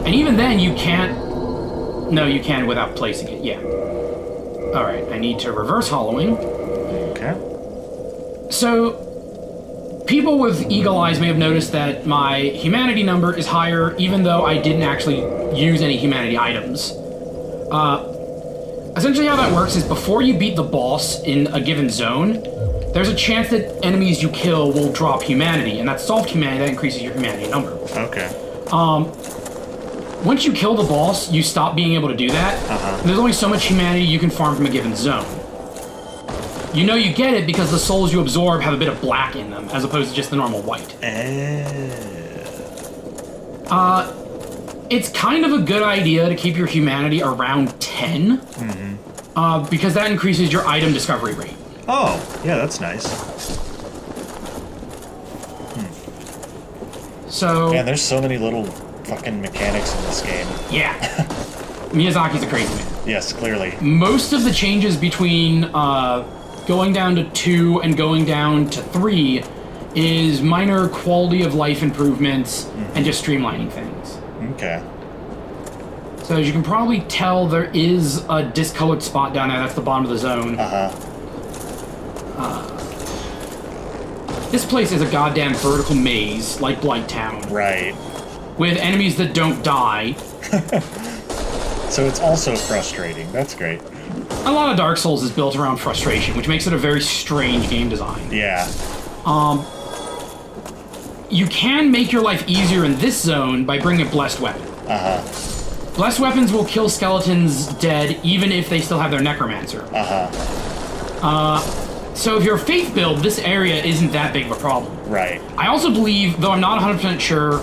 And even then, you can't... No, you can without placing it, yeah. Alright, I need to reverse hollowing. Okay. So, people with eagle eyes may have noticed that my humanity number is higher, even though I didn't actually use any humanity items. Essentially how that works is before you beat the boss in a given zone, there's a chance that enemies you kill will drop humanity, and that soft humanity, that increases your humanity number. Okay. Once you kill the boss, you stop being able to do that. There's only so much humanity you can farm from a given zone. You know you get it because the souls you absorb have a bit of black in them, as opposed to just the normal white. It's kind of a good idea to keep your humanity around 10, because that increases your item discovery rate. Oh, yeah, that's nice. So... Yeah, there's so many little fucking mechanics in this game. Yeah. Miyazaki's a crazy man. Yes, clearly. Most of the changes between going down to 2 and going down to 3 is minor quality of life improvements and just streamlining things. Okay. So as you can probably tell, there is a discolored spot down there. That's the bottom of the zone. This place is a goddamn vertical maze, like Blighttown. Right. With enemies that don't die. So it's also frustrating. That's great. A lot of Dark Souls is built around frustration, which makes it a very strange game design. Yeah. You can make your life easier in this zone by bringing a Blessed Weapon. Blessed Weapons will kill skeletons dead, even if they still have their Necromancer. So if you're a Faith build, this area isn't that big of a problem. Right. I also believe, though I'm not 100% sure,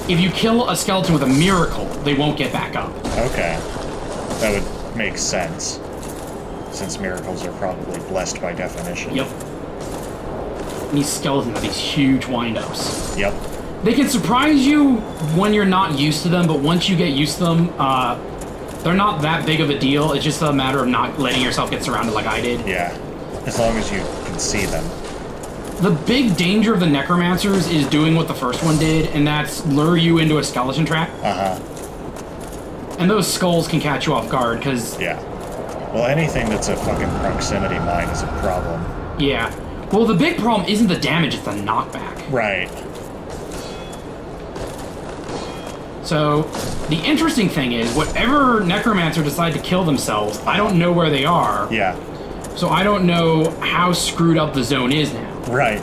if you kill a skeleton with a miracle, they won't get back up. Okay. That would make sense, since miracles are probably blessed by definition. Yep. And these skeletons have these huge wind-ups. Yep. They can surprise you when you're not used to them, but once you get used to them, they're not that big of a deal. It's just a matter of not letting yourself get surrounded like I did. Yeah. As long as you can see them. The big danger of the Necromancers is doing what the first one did, and that's lure you into a skeleton trap. And those skulls can catch you off guard, because... Yeah. Well, anything that's a fucking proximity mine is a problem. Yeah. Well, the big problem isn't the damage, it's the knockback. Right. So, the interesting thing is, whatever Necromancer decide to kill themselves, I don't know where they are. Yeah. So I don't know how screwed up the zone is now. Right.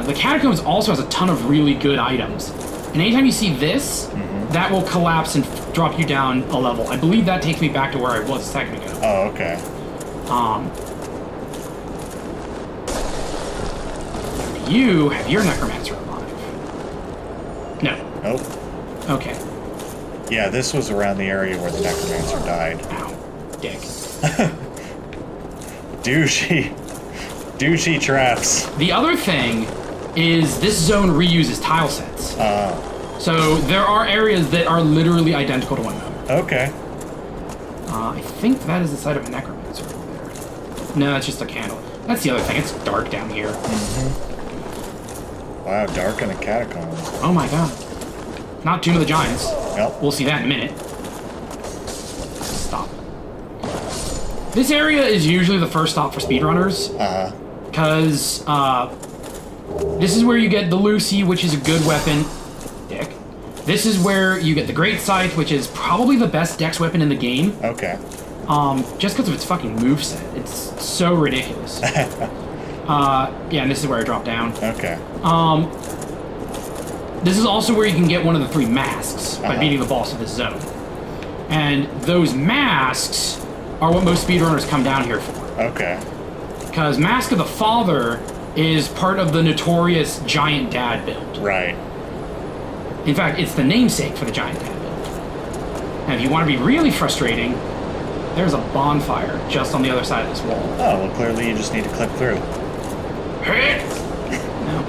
The Catacombs also has a ton of really good items. And anytime you see this, that will collapse and drop you down a level. I believe that takes me back to where I was a second ago. Oh, okay. You have your Necromancer alive. No. Nope. Okay. Yeah, this was around the area where the Necromancer died. Ow. Dick. Douchey traps. The other thing is this zone reuses tile sets. So there are areas that are literally identical to one another. Okay. I think that is the site of a Necromancer over there. No, that's just a candle. That's the other thing. It's dark down here. Wow, dark in the Catacombs. Oh my god. Not Tomb of the Giants. Yep. We'll see that in a minute. Stop. This area is usually the first stop for speedrunners. Because, this is where you get the Lucy, which is a good weapon. Dick. This is where you get the Great Scythe, which is probably the best dex weapon in the game. Okay. Just because of its fucking moveset. It's so ridiculous. Yeah, and this is where I drop down. Okay. This is also where you can get one of the 3 masks by beating the boss of this zone. And those masks are what most speedrunners come down here for. Okay. Because Mask of the Father is part of the notorious Giant Dad build. Right. In fact, it's the namesake for the Giant Dad build. And if you want to be really frustrating, there's a bonfire just on the other side of this wall. Oh, well, clearly you just need to clip through. No.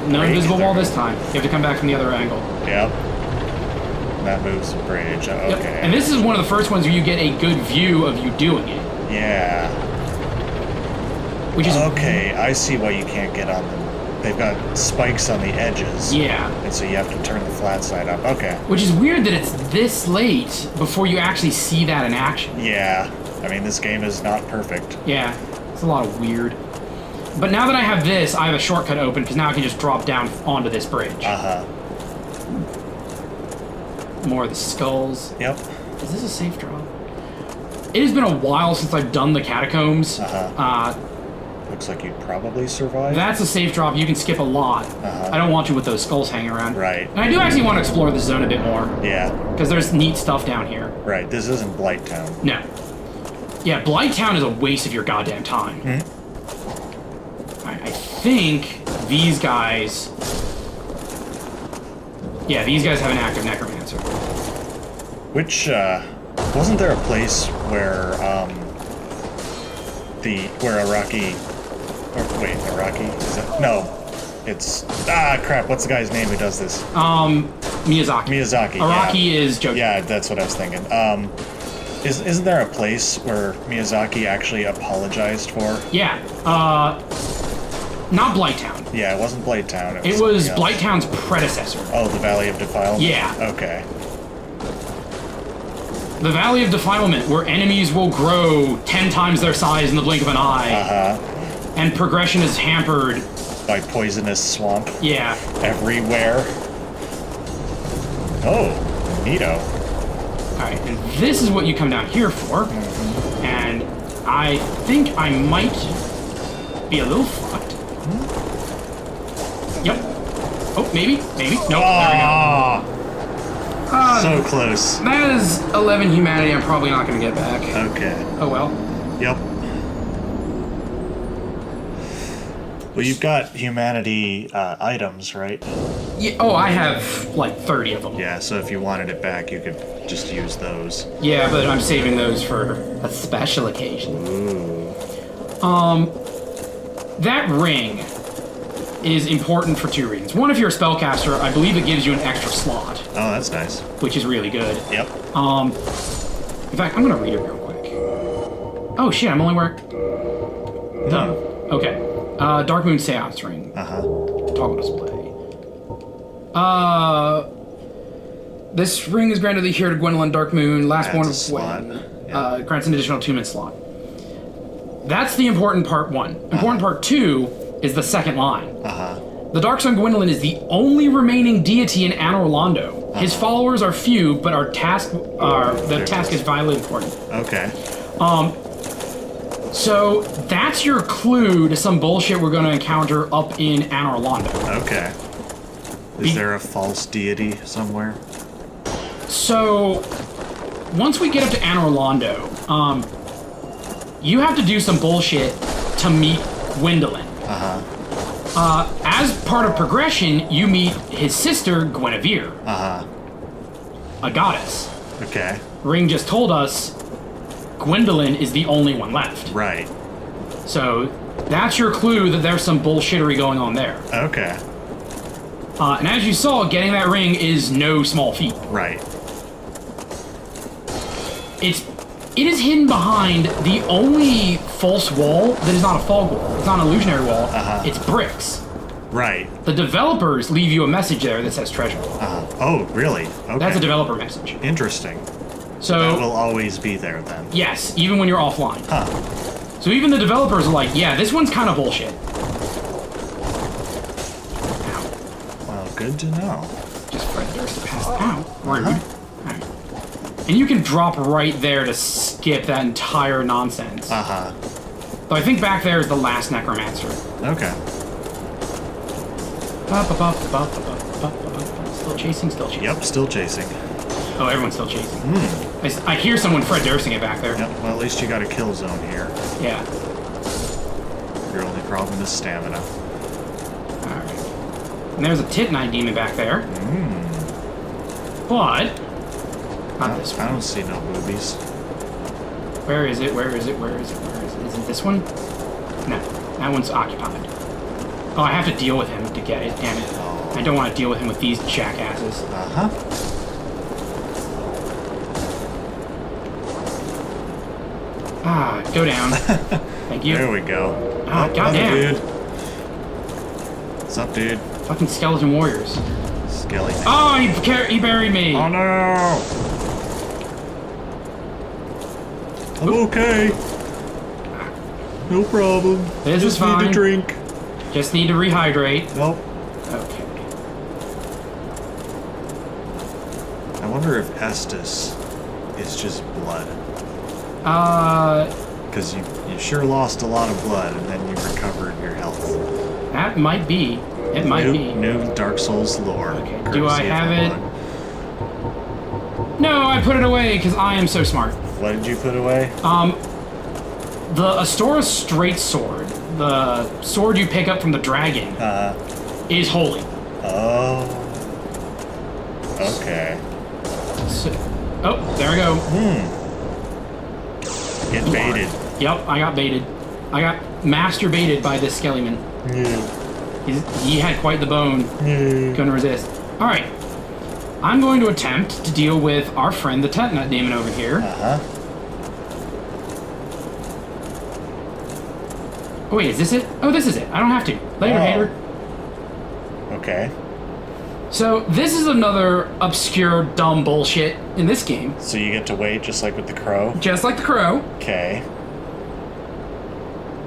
No invisible wall this time. You have to come back from the other angle. Yep. That moves the bridge. Okay. Yep. And this is one of the first ones where you get a good view of you doing it. Yeah. Which is okay. I see why you can't get on them. They've got spikes on the edges. Yeah. And so you have to turn the flat side up. Okay. Which is weird that it's this late before you actually see that in action. Yeah. I mean, this game is not perfect. Yeah. It's a lot of weird. But now that I have this, I have a shortcut open because now I can just drop down onto this bridge. Uh-huh. More of the skulls. Yep. Is this a safe drop? It has been a while since I've done the Catacombs. Looks like you'd probably survive. That's a safe drop. You can skip a lot. I don't want to with those skulls hanging around. Right. And I do actually want to explore the zone a bit more. Yeah. Because there's neat stuff down here. Right. This isn't Blight Town. No. Yeah, Blight Town is a waste of your goddamn time. I think these guys... Yeah, these guys have an active necromancer. Which, wasn't there a place where, Araki... Or, wait, Araki? Is it? No. It's... Ah, crap, what's the guy's name who does this? Miyazaki. Miyazaki, Araki is Jojo. Yeah, that's what I was thinking. Isn't there a place where Miyazaki actually apologized for? Yeah, not Blight Town. Yeah, it wasn't Blight Town. It was Blight Town's predecessor. Oh, the Valley of Defilement? Yeah. Okay. The Valley of Defilement, where enemies will grow 10 times their size in the blink of an eye. And progression is hampered. By poisonous swamp. Yeah. Everywhere. Oh, neato. Alright, and this is what you come down here for. And I think I might be a little fucked. Yep. Oh, maybe. Nope, there we go. So close. That is 11 humanity I'm probably not going to get back. Okay. Oh well. Yep. Well, you've got humanity items, right? Yeah, oh, I have like 30 of them. Yeah, so if you wanted it back, you could just use those. Yeah, but I'm saving those for a special occasion. Ooh. That ring is important for 2 reasons. One, if you're a spellcaster, I believe it gives you an extra slot. Oh, that's nice. Which is really good. Yep. In fact, I'm gonna read it real quick. Oh shit, I'm only wearing... Done. Okay. Dark Moon Seance Ring. Toggle display. This ring is granted here to Gwendolyn Dark Moon, last born of Gwen. Grants an additional 2-minute slot. That's the important part 1. Important part 2 is the second line. The Dark Sun Gwendolyn is the only remaining deity in Anor Londo. His followers are few, but the task is vitally important. Okay. So that's your clue to some bullshit we're going to encounter up in Anor Londo. Okay. Is there a false deity somewhere? So once we get up to Anor Londo, you have to do some bullshit to meet Gwendolyn. As part of progression, you meet his sister, Guinevere. A goddess. Okay. Ring just told us Gwendolyn is the only one left. Right. So that's your clue that there's some bullshittery going on there. Okay. And as you saw, getting that ring is no small feat. Right. It is hidden behind the only false wall that is not a fog wall. It's not an illusionary wall. It's bricks. Right. The developers leave you a message there that says treasure. Oh, really? Okay. That's a developer message. Interesting. So that will always be there then. Yes, even when you're offline. So even the developers are like, yeah, this one's kind of bullshit. Ow. Well, good to know. Just Fred Durst passed out. Rude. Right. And you can drop right there to skip that entire nonsense. But I think back there is the last necromancer. Okay. Still chasing, still chasing. Yep, still chasing. Oh, everyone's still chasing. I hear someone Fred Dursting it back there. Yep, well, at least you got a kill zone here. Yeah. Your only problem is stamina. Alright. And there's a Titanite demon back there. But... not this one. I don't see no boobies. Where is it? Where is it? Where is it? Where is it? Is it this one? No. That one's occupied. Oh, I have to deal with him to get it. Damn it. I don't want to deal with him with these jackasses. Ah, go down. Thank you. There we go. Ah, goddamn. Dude. What's up, dude? Fucking skeleton warriors. Skelly. Oh, he buried me. Oh no! I'm okay. No problem. This Just is fine. need a drink. Just need to rehydrate. Nope. Okay. I wonder if Estus is just blood. Because you sure lost a lot of blood and then you recovered your health. That might be. It might be. New Dark Souls lore. Okay. Do I have it? No, I put it away because I am so smart. What did you put away? The Astora Straight Sword, the sword you pick up from the dragon, is holy. Oh. Okay. So, oh, there I go. Get baited. Yep, I got baited. I got masturbated by this Skellyman. Yeah. He had quite the bone. Couldn't resist. Alright. I'm going to attempt to deal with our friend, the Tetnut Demon over here. Oh, wait, is this it? Oh, this is it. I don't have to. Later, hater. Okay. So, this is another obscure, dumb bullshit in this game. So you get to wait just like with the crow? Just like the crow. Okay.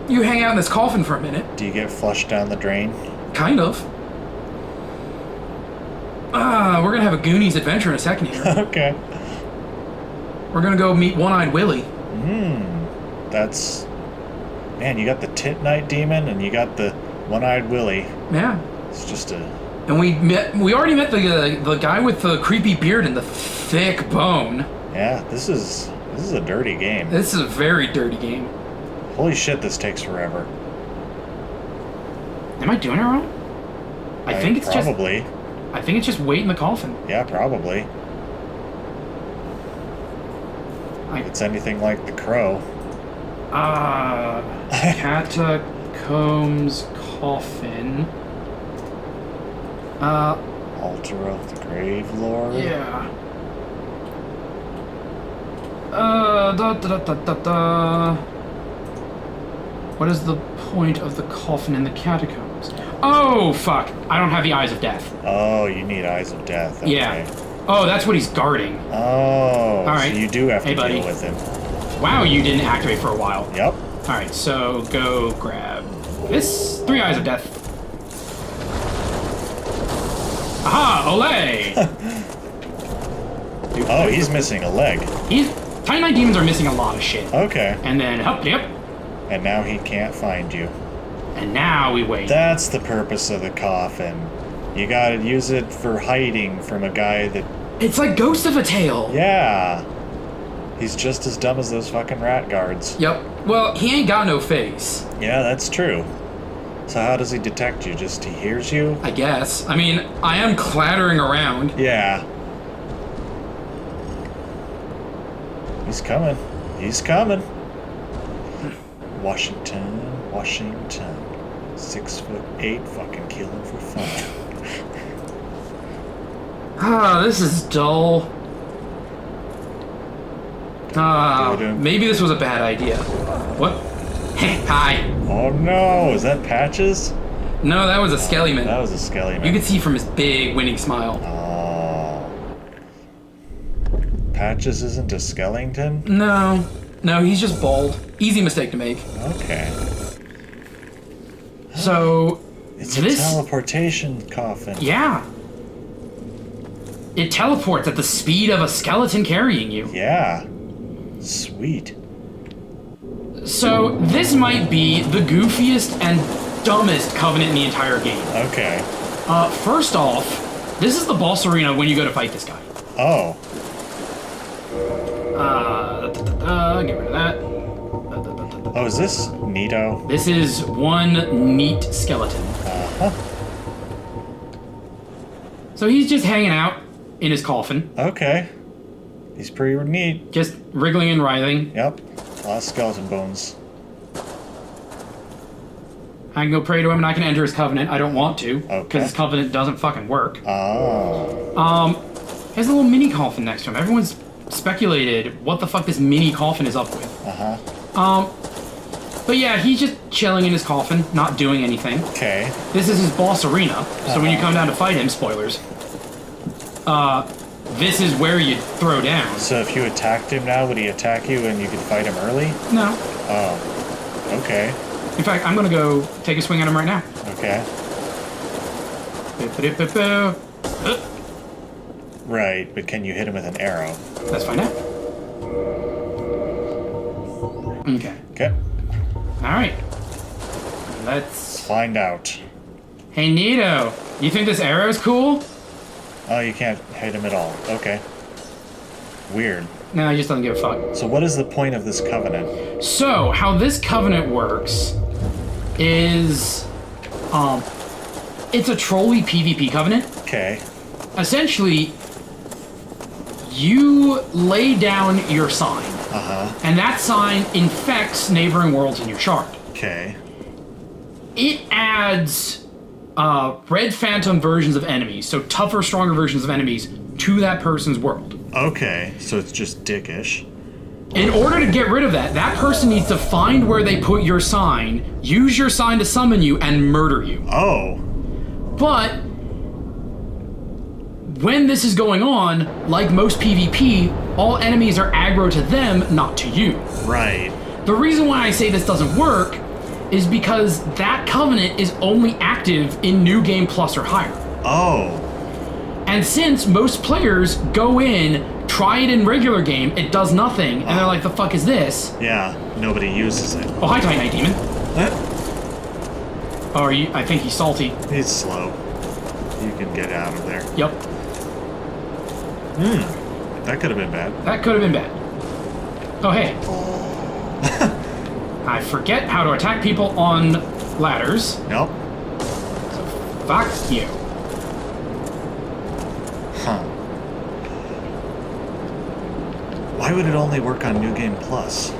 You hang out in this coffin for a minute. Do you get flushed down the drain? Kind of. We're gonna have a Goonies adventure in a second here. Okay. We're gonna go meet One-Eyed Willie. That's... Man, you got the Tit Knight Demon and you got the One-Eyed Willie. Yeah. It's just a... And we already met the guy with the creepy beard and the thick bone. Yeah, this is a dirty game. This is a very dirty game. Holy shit, this takes forever. Am I doing it wrong? I think it's probably. I think it's just wait in the coffin. Yeah, probably. If it's anything like the crow. Catacombs coffin. Altar of the Grave Lord. Yeah. What is the point of the coffin in the catacombs? Oh, fuck. I don't have the Eyes of Death. Oh, you need Eyes of Death. Okay. Yeah. Oh, that's what he's guarding. Oh. All right. So you do have to buddy. deal with him. Wow, you didn't activate for a while. Yep. Alright, so go grab this. 3 Eyes of Death. Aha! Olay! Oh, he's missing a leg. Tiny Knight Demons are missing a lot of shit. Okay. And then, yep. And now he can't find you. And now we wait. That's the purpose of the coffin. You gotta use it for hiding from a guy that... It's like Ghost of a Tale. Yeah. He's just as dumb as those fucking rat guards. Yep. Well, he ain't got no face. Yeah, that's true. So how does he detect you? Just he hears you? I guess. I mean, I am clattering around. Yeah. He's coming. He's coming. Washington. 6'8", fucking killing for fun. This is dull. Maybe this was a bad idea. What? Hi. Oh no, is that Patches? No, that was a Skellyman. That was a Skellyman. You could see from his big winning smile. Oh. Patches isn't a Skellington? No, he's just bald. Easy mistake to make. Okay. So, it's a teleportation coffin. Yeah. It teleports at the speed of a skeleton carrying you. Yeah. Sweet. So, this might be the goofiest and dumbest covenant in the entire game. Okay. First off, this is the boss arena when you go to fight this guy. Oh. Get rid of that. Oh, is this Neato? This is one neat skeleton. Uh-huh. So he's just hanging out in his coffin. Okay. He's pretty neat. Just wriggling and writhing. Yep. A lot of skeleton bones. I can go pray to him and I can enter his covenant. I don't want to. Okay. Because his covenant doesn't fucking work. Oh. He has a little mini coffin next to him. Everyone's speculated what the fuck this mini coffin is up with. Uh-huh. But yeah, he's just chilling in his coffin, not doing anything. Okay. This is his boss arena, so when you come down to fight him, spoilers, this is where you throw down. So if you attacked him now, would he attack you and you could fight him early? No. Oh. Okay. In fact, I'm gonna go take a swing at him right now. Okay. Right, but can you hit him with an arrow? Let's find out. Okay. Okay. Alright. Let's Find out. Hey, Nito, you think this arrow is cool? Oh, you can't hit him at all. Okay. Weird. No, he just doesn't give a fuck. So what is the point of this covenant? So, how this covenant works is, it's a trolley PvP covenant. Okay. Essentially, you lay down your sign. And that sign infects neighboring worlds in your shard. Okay. It adds red phantom versions of enemies, so tougher, stronger versions of enemies, to that person's world. Okay, so it's just dickish. In order to get rid of that, that person needs to find where they put your sign, use your sign to summon you, and murder you. Oh. But when this is going on, like most PvP, all enemies are aggro to them, not to you. Right. The reason why I say this doesn't work is because that covenant is only active in New Game Plus or higher. Oh. And since most players go in, try it in regular game, it does nothing, and they're like, the fuck is this? Yeah, nobody uses it. Oh, hi, Tiny Night Demon. What? Oh, are you? I think he's salty. He's slow. You can get out of there. Yep. That could have been bad. That could have been bad. Oh, hey. I forget how to attack people on ladders. Nope. Fuck you. Huh. Why would it only work on New Game Plus?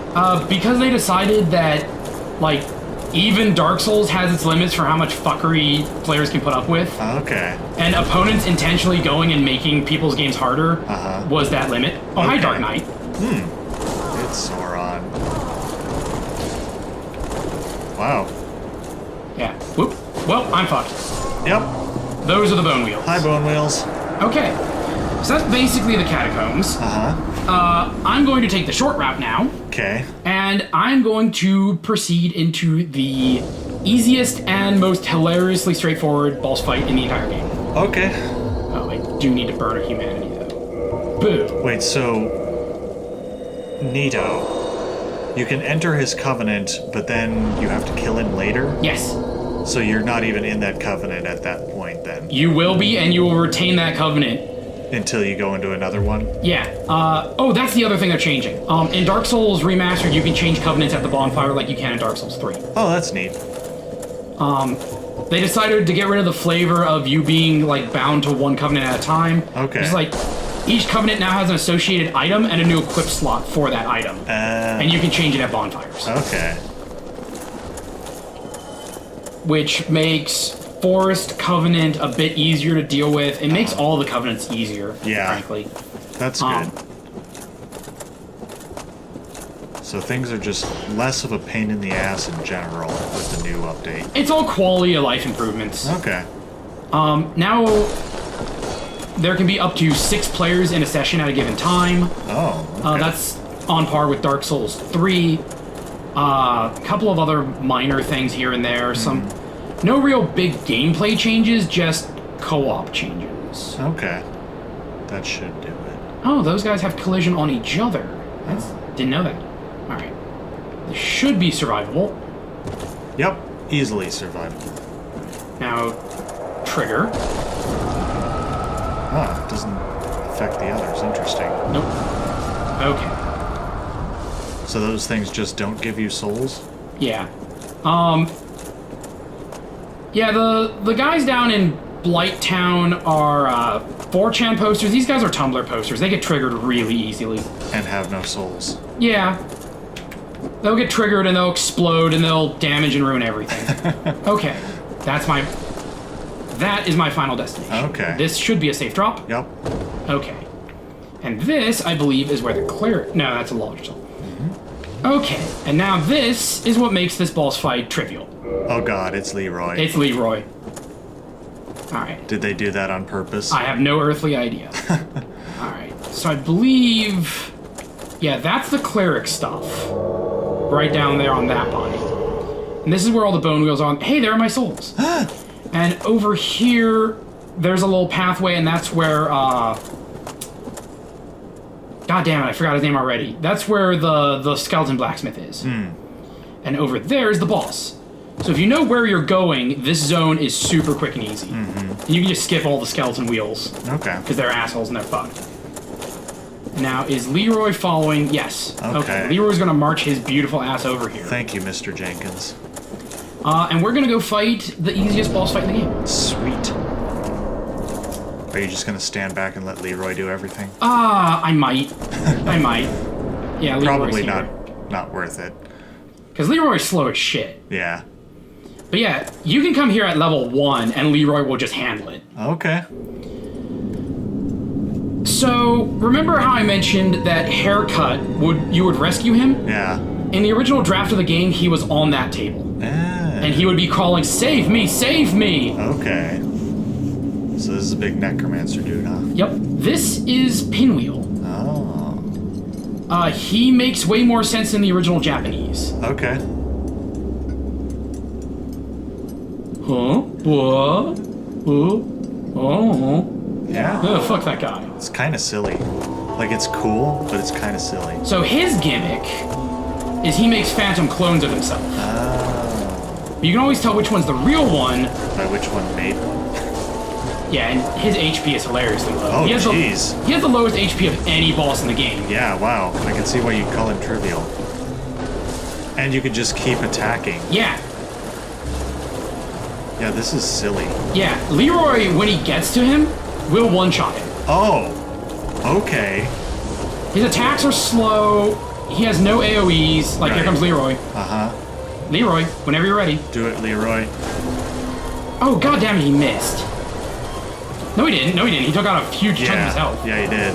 Because they decided that, like, even Dark Souls has its limits for how much fuckery players can put up with. Okay. And opponents intentionally going and making people's games harder was that limit. Oh, hi, Dark Knight. It's Sauron. Wow. Yeah. Whoop. Well, I'm fucked. Yep. Those are the bone wheels. Hi, Bone Wheels. Okay. So that's basically the catacombs. I'm going to take the short route now. Okay. And I'm going to proceed into the easiest and most hilariously straightforward boss fight in the entire game. Okay. Oh, I do need to burn a humanity, though. Boo. Wait, so... Nito. You can enter his covenant, but then you have to kill him later? Yes. So you're not even in that covenant at that point, then? You will be, and you will retain that covenant. Until you go into another one? Yeah. Oh, that's the other thing they're changing. In Dark Souls Remastered, you can change covenants at the bonfire like you can in Dark Souls 3. Oh, that's neat. They decided to get rid of the flavor of you being, like, bound to one covenant at a time. Okay. It's like, each covenant now has an associated item and a new equip slot for that item. And you can change it at bonfires. Okay. Which makes Forest Covenant a bit easier to deal with. It makes all the covenants easier, frankly. That's good. So things are just less of a pain in the ass in general with the new update. It's all quality of life improvements. Okay. Now there can be up to 6 players in a session at a given time. Oh, okay. That's on par with Dark Souls 3. A couple of other minor things here and there. No real big gameplay changes, just co-op changes. Okay. That should do it. Oh, those guys have collision on each other. Didn't know that. Alright. This should be survivable. Yep. Easily survivable. Now, trigger. Ah, it doesn't affect the others. Interesting. Nope. Okay. So those things just don't give you souls? Yeah. Yeah, the guys down in Blight Town are 4chan posters. These guys are Tumblr posters. They get triggered really easily. And have no souls. Yeah. They'll get triggered and they'll explode and they'll damage and ruin everything. Okay. That is my final destination. Okay. This should be a safe drop. Yep. Okay. And this, I believe, is where the cleric... No, that's a lodge. Okay, and now this is what makes this boss fight trivial. Oh god, it's Leroy. It's Leroy. Alright. Did they do that on purpose? I have no earthly idea. Alright, so I believe... Yeah, that's the cleric stuff. Right down there on that body. And this is where all the bone wheels are. Hey, there are my souls. And over here, there's a little pathway, and that's where, God damn it, I forgot his name already. That's where the skeleton blacksmith is. And over there is the boss. So if you know where you're going, this zone is super quick and easy. And you can just skip all the skeleton wheels. Okay. Because they're assholes and they're fucked. Now, is Leroy following? Yes. Okay. Leroy's gonna march his beautiful ass over here. Thank you, Mr. Jenkins. And we're gonna go fight the easiest boss fight in the game. Sweet. Are you just gonna stand back and let Leroy do everything? I might. I might. Yeah, Leroy's Probably here. not worth it. Because Leroy's slow as shit. Yeah. But yeah, you can come here at level 1 and Leroy will just handle it. Okay. So, remember how I mentioned that Haircut you would rescue him? Yeah. In the original draft of the game, he was on that table. And he would be calling, "Save me, save me!" Okay. So this is a big necromancer dude, huh? Yep. This is Pinwheel. Oh. He makes way more sense in the original Japanese. Okay. Huh? What? Oh. Yeah. Oh, fuck that guy. It's kind of silly. Like, it's cool, but it's kind of silly. So his gimmick is he makes phantom clones of himself. Oh. You can always tell which one's the real one. By which one made one? Yeah, and his HP is hilariously low. Oh, he has jeez. He has the lowest HP of any boss in the game. Yeah, wow. I can see why you'd call him trivial. And you could just keep attacking. Yeah. Yeah, this is silly. Yeah, Leroy, when he gets to him, will one-shot him. Oh. Okay. His attacks are slow. He has no AoEs. Like, Right. here comes Leroy. Uh-huh. Leroy, whenever you're ready. Do it, Leroy. Oh, goddammit, he missed. No, he didn't. No, he didn't. He took out a huge chunk of his health. Yeah, he did.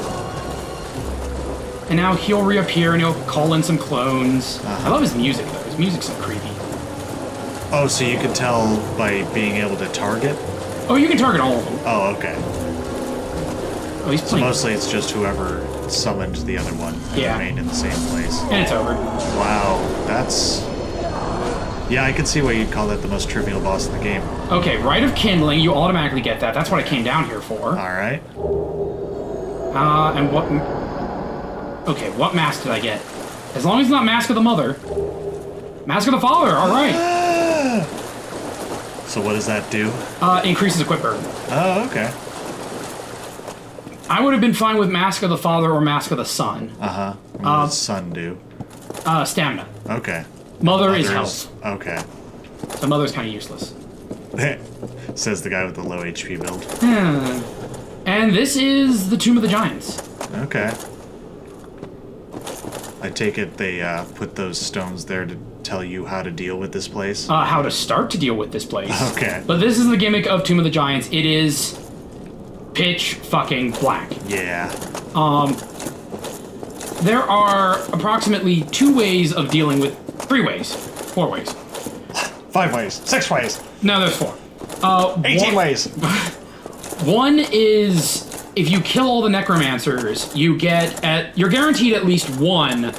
And now he'll reappear and he'll call in some clones. Uh-huh. I love his music, though. His music's so creepy. Oh, so you can tell by being able to target? Oh, you can target all of them. Oh, okay. Oh, he's So playing. mostly it's just whoever summoned the other one and Yeah. remained in the same place. And it's over. Wow, that's... Yeah, I can see why you'd call that the most trivial boss in the game. Okay, Rite of Kindling, you automatically get that. That's what I came down here for. Alright. And what... Okay, what mask did I get? As long as it's not Mask of the Mother. Mask of the Father, alright. So what does that do? Increases equip burden. Oh, okay. I would have been fine with Mask of the Father or Mask of the Son. Uh-huh. What does sun do? Stamina. Okay. Mother is health. Okay. So Mother's kind of useless. Says the guy with the low HP build. And this is the Tomb of the Giants. Okay. I take it they put those stones there to tell you how to deal with this place? How to start to deal with this place. Okay. But this is the gimmick of Tomb of the Giants. It is pitch fucking black. Yeah. There are approximately 2 ways of dealing with... 3 ways. 4 ways. 5 ways. 6 ways. No, there's 4. 18 ways. One is... If you kill all the necromancers, you're guaranteed at least 1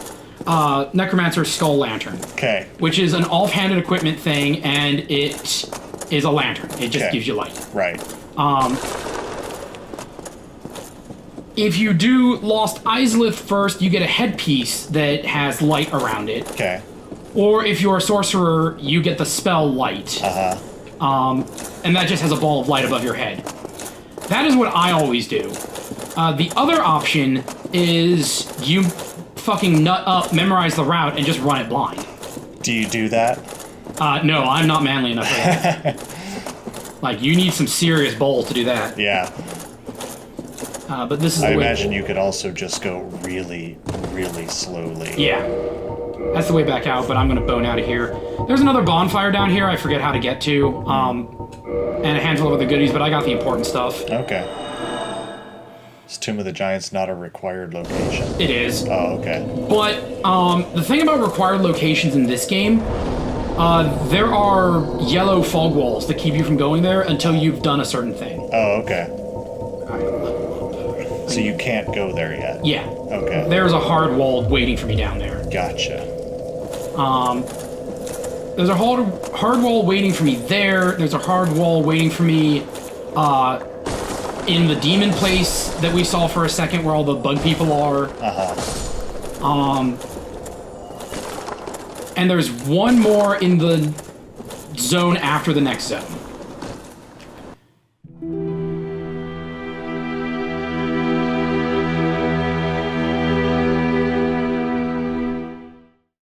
necromancer skull lantern. Okay. Which is an offhanded equipment thing, and it is a lantern. It just gives you light. Right. If you do Lost Islith first, you get a headpiece that has light around it. Okay. Or if you're a sorcerer, you get the spell Light. Uh-huh. And that just has a ball of light above your head. That is what I always do. The other option is you fucking nut up, memorize the route, and just run it blind. Do you do that? No, I'm not manly enough for that. Like, you need some serious balls to do that. Yeah. But this is the I way... imagine you could also just go really, really slowly. Yeah. That's the way back out, but I'm gonna bone out of here. There's another bonfire down here I forget how to get to. And a handful of other goodies, but I got the important stuff. Okay. Is Tomb of the Giants not a required location? It is. Oh, okay. But the thing about required locations in this game, there are yellow fog walls that keep you from going there until you've done a certain thing. Oh, okay. So you can't go there yet? Yeah. Okay. There's a hard wall waiting for me down there. Gotcha. There's a hard wall waiting for me there. There's a hard wall waiting for me in the demon place that we saw for a second where all the bug people are. And there's one more in the zone after the next zone.